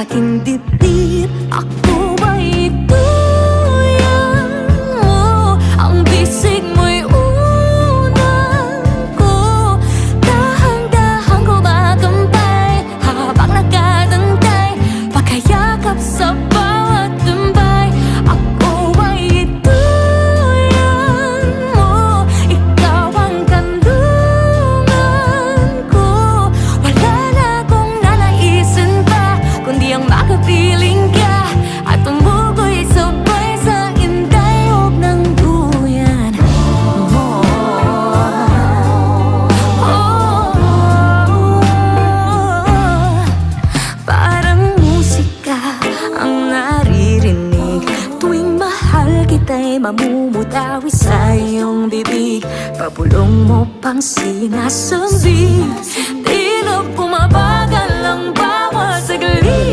aking dibdib. Ako ba'y tuyan mo? Ang bisig mo'y unan ko. Dahan-dahan ko makampay habang nakatantay, pagkayakap sa bawat tambay. Ako ba'y tuyan mo? Ikaw ang kandungan ko. Wala na akong nanaisin pa, kundi ang makapiling ka at tumugoy sabay sa indayog ng duyan. Parang musika ang naririnig tuwing mahal kita'y mamumutawi sa iyong bibig. Pabulong mo pang sinasambit, tila bumabagal ang